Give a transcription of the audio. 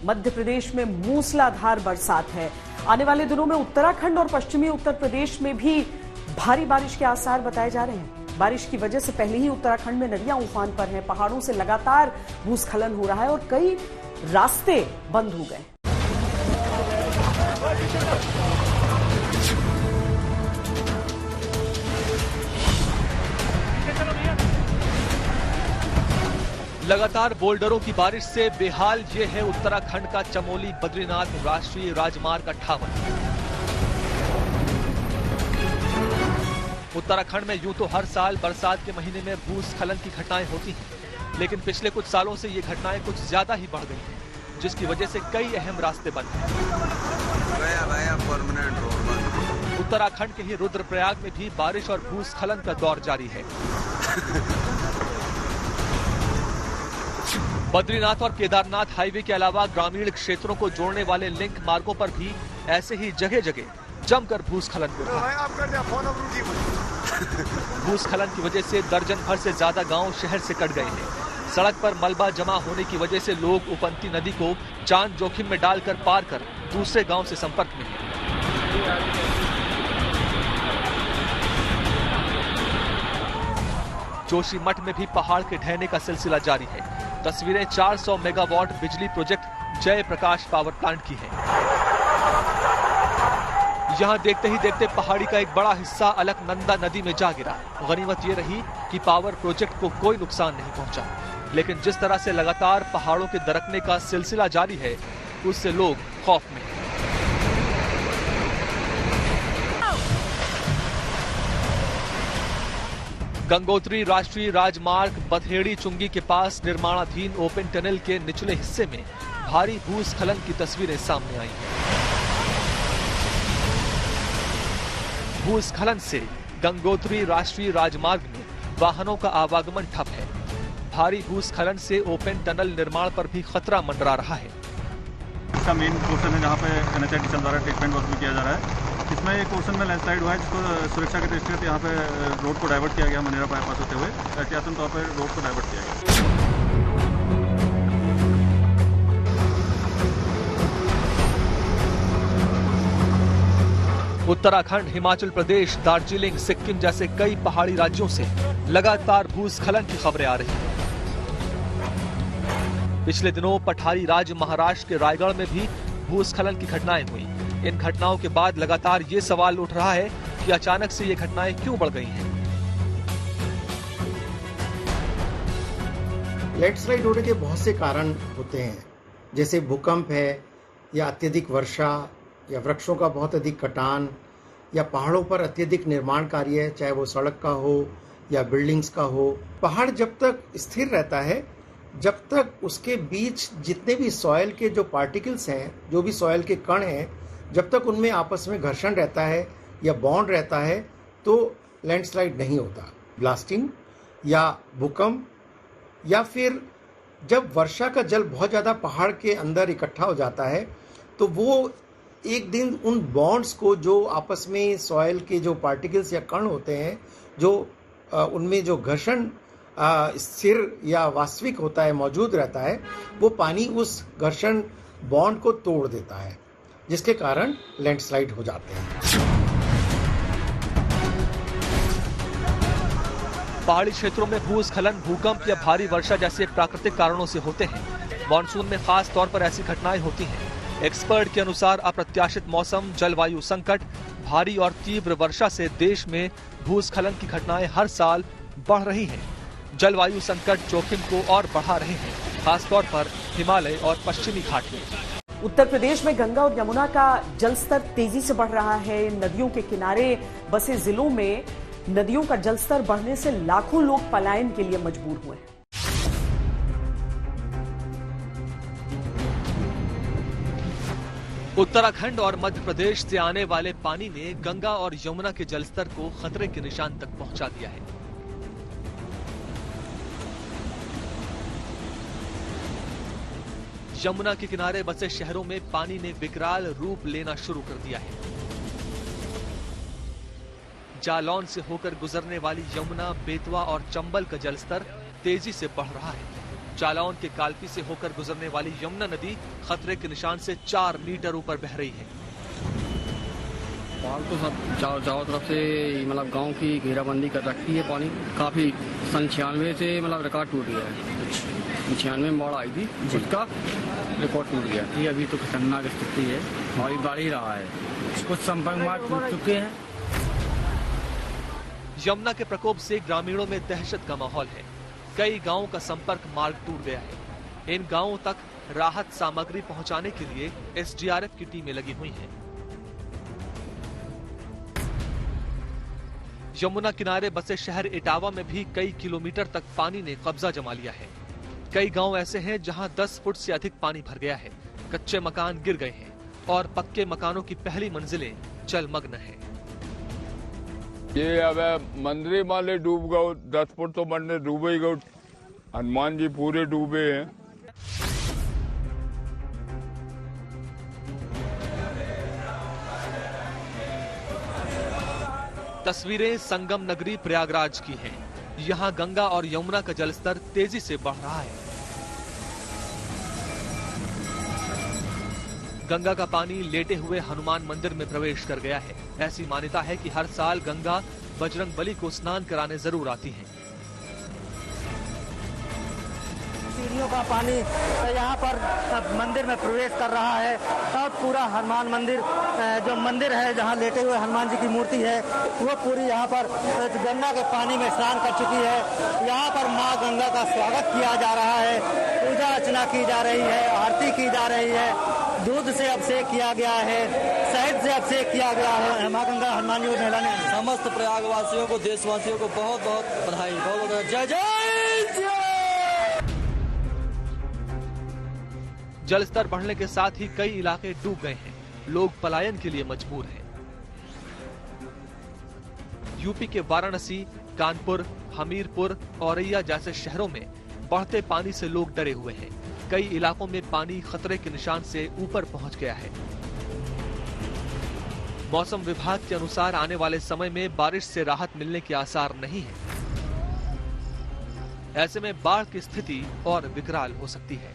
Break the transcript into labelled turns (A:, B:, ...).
A: मध्य प्रदेश में मूसलाधार बरसात है। आने वाले दिनों में उत्तराखंड और पश्चिमी उत्तर प्रदेश में भी भारी बारिश के आसार बताए जा रहे हैं। बारिश की वजह से पहले ही उत्तराखंड में नदियां उफान पर हैं। पहाड़ों से लगातार भूस्खलन हो रहा है और कई रास्ते बंद हो गए।
B: लगातार बोल्डरों की बारिश से बेहाल ये है उत्तराखंड का चमोली बद्रीनाथ राष्ट्रीय राजमार्ग 58। उत्तराखंड में यूं तो हर साल बरसात के महीने में भूस्खलन की घटनाएं होती हैं, लेकिन पिछले कुछ सालों से ये घटनाएं कुछ ज्यादा ही बढ़ गई हैं, जिसकी वजह से कई अहम रास्ते बंद हैं। उत्तराखंड के ही रुद्रप्रयाग में भी बारिश और भूस्खलन का दौर जारी है। बद्रीनाथ और केदारनाथ हाईवे के अलावा ग्रामीण क्षेत्रों को जोड़ने वाले लिंक मार्गों पर भी ऐसे ही जगह जगह जमकर भूस्खलन हो रहा है। भूस्खलन की वजह से दर्जन भर से ज्यादा गांव शहर से कट गए हैं। सड़क पर मलबा जमा होने की वजह से लोग उफनती नदी को जान जोखिम में डालकर पार कर दूसरे गांव से संपर्क में हैं। जोशीमठ में भी पहाड़ के ढहने का सिलसिला जारी है। तस्वीरें 400 मेगावाट बिजली प्रोजेक्ट जय प्रकाश पावर प्लांट की हैं। यहां देखते ही देखते पहाड़ी का एक बड़ा हिस्सा अलकनंदा नदी में जा गिरा। गनीमत ये रही कि पावर प्रोजेक्ट को कोई नुकसान नहीं पहुंचा, लेकिन जिस तरह से लगातार पहाड़ों के दरकने का सिलसिला जारी है, उससे लोग खौफ में हैं। गंगोत्री राष्ट्रीय राजमार्ग बथेड़ी चुंगी के पास निर्माणाधीन ओपन टनल के निचले हिस्से में भारी भूस्खलन की तस्वीरें सामने आई हैं। भूस्खलन से गंगोत्री राष्ट्रीय राजमार्ग में वाहनों का आवागमन ठप है। भारी भूस्खलन से ओपन टनल निर्माण पर भी खतरा मंडरा रहा है।
C: इसका मेन पोर्शन है जहाँ पे NHIDCL द्वारा ट्रीटमेंट वर्क भी किया जा रहा है। इसमें एक पोर्शन में लैंडस्लाइड हुआ है, जिसको सुरक्षा के दृष्टि यहाँ पे रोड को डाइवर्ट किया गया, मनेरा बाईपास होते हुए एहतियातन तौर पर रोड को डाइवर्ट किया गया।
B: उत्तराखंड, हिमाचल प्रदेश, दार्जिलिंग, सिक्किम जैसे कई पहाड़ी राज्यों से लगातार भूस्खलन की खबरें आ रही हैं। पिछले दिनों पठारी राज्य महाराष्ट्र के रायगढ़ में भी भूस्खलन की घटनाएं हुई। इन घटनाओं के बाद लगातार ये सवाल उठ रहा है कि अचानक से ये घटनाएं क्यों बढ़ गई हैं।
D: लैंडस्लाइड होने के बहुत से कारण होते हैं, जैसे भूकंप है, या अत्यधिक वर्षा, या वृक्षों का बहुत अधिक कटान, या पहाड़ों पर अत्यधिक निर्माण कार्य, चाहे वो सड़क का हो या बिल्डिंग्स का हो। पहाड़ जब तक स्थिर रहता है, जब तक उसके बीच जितने भी सॉइल के जो पार्टिकल्स हैं, जो भी सॉइल के कण हैं, जब तक उनमें आपस में घर्षण रहता है या बॉन्ड रहता है, तो लैंडस्लाइड नहीं होता। ब्लास्टिंग या भूकंप, या फिर जब वर्षा का जल बहुत ज़्यादा पहाड़ के अंदर इकट्ठा हो जाता है, तो वो एक दिन उन बॉन्ड्स को, जो आपस में सॉइल के जो पार्टिकल्स या कण होते हैं, जो उनमें जो घर्षण स्थिर या वास्तविक होता है, मौजूद रहता है, वो पानी उस घर्षण बॉन्ड को तोड़ देता है, जिसके कारण लैंडस्लाइड हो जाते हैं।
B: पहाड़ी क्षेत्रों में भूस्खलन, भूकंप या भारी वर्षा जैसे प्राकृतिक कारणों से होते हैं। मानसून में खास तौर पर ऐसी घटनाएं होती हैं। एक्सपर्ट के अनुसार अप्रत्याशित मौसम, जलवायु संकट, भारी और तीव्र वर्षा से देश में भूस्खलन की घटनाएं हर साल बढ़ रही हैं। जलवायु संकट जोखिम को और बढ़ा रहे हैं, खासतौर पर हिमालय और पश्चिमी घाट में।
A: उत्तर प्रदेश में गंगा और यमुना का जलस्तर तेजी से बढ़ रहा है। नदियों के किनारे बसे जिलों में नदियों का जलस्तर बढ़ने से लाखों लोग पलायन के लिए मजबूर हुए हैं।
B: उत्तराखंड और मध्य प्रदेश से आने वाले पानी ने गंगा और यमुना के जलस्तर को खतरे के निशान तक पहुंचा दिया है। यमुना के किनारे बसे शहरों में पानी ने विकराल रूप लेना शुरू कर दिया है। जालौन से होकर गुजरने वाली यमुना, बेतवा और चंबल का जलस्तर तेजी से बढ़ रहा है। जालौन के कालपी से होकर गुजरने वाली यमुना नदी खतरे के निशान से 4 मीटर ऊपर बह रही है।
E: पहाड़ तो सब चारों तरफ से मतलब गांव की घेराबंदी कर रखी है। पानी काफी 96 से मतलब रिकॉर्ड टूट गया है। 96 में बाढ़ आई थी, उसका रिकॉर्ड टूट गया। ये अभी तो खतरनाक स्थिति है, हमारी बाढ़ ही रहा है। कुछ संपर्क मार्ग टूट चुके हैं।
B: यमुना के प्रकोप से ग्रामीणों में दहशत का माहौल है। कई गांवों का संपर्क मार्ग टूट गया है। इन गांवों तक राहत सामग्री पहुंचाने के लिए एसडीआरएफ की टीमें लगी हुई हैं। यमुना किनारे बसे शहर इटावा में भी कई किलोमीटर तक पानी ने कब्जा जमा लिया है। कई गांव ऐसे हैं जहां 10 फुट से अधिक पानी भर गया है। कच्चे मकान गिर गए हैं और पक्के मकानों की पहली मंजिलें जलमग्न हैं।
F: ये अब मंदिर वाले डूब गए, 10 फुट तो मंदिर डूबे ही गए। हनुमान जी पूरे डूबे हैं।
B: तस्वीरें संगम नगरी प्रयागराज की हैं। यहाँ गंगा और यमुना का जलस्तर तेजी से बढ़ रहा है। गंगा का पानी लेटे हुए हनुमान मंदिर में प्रवेश कर गया है। ऐसी मान्यता है कि हर साल गंगा बजरंगबली को स्नान कराने जरूर आती है।
G: सीढ़ियों का पानी यहाँ पर मंदिर में प्रवेश कर रहा है और पूरा हनुमान मंदिर जो मंदिर है जहाँ लेटे हुए हनुमान जी की मूर्ति है वो पूरी यहाँ पर गंगा के पानी में स्नान कर चुकी है। यहाँ पर माँ गंगा का स्वागत किया जा रहा है, पूजा अर्चना की जा रही है, आरती की जा रही है, दूध से अभिषेक किया गया है, शहद से अभिषेक किया गया है। माँ गंगा हनुमान जी को नहलाने
H: समस्त प्रयागवासियों को, देशवासियों को बहुत बहुत बधाई, बहुत बहुत जय जय।
B: जलस्तर बढ़ने के साथ ही कई इलाके डूब गए हैं। लोग पलायन के लिए मजबूर हैं। यूपी के वाराणसी, कानपुर, हमीरपुर, औरैया जैसे शहरों में बढ़ते पानी से लोग डरे हुए हैं। कई इलाकों में पानी खतरे के निशान से ऊपर पहुंच गया है। मौसम विभाग के अनुसार आने वाले समय में बारिश से राहत मिलने के आसार नहीं है। ऐसे में बाढ़ की स्थिति और विकराल हो सकती है।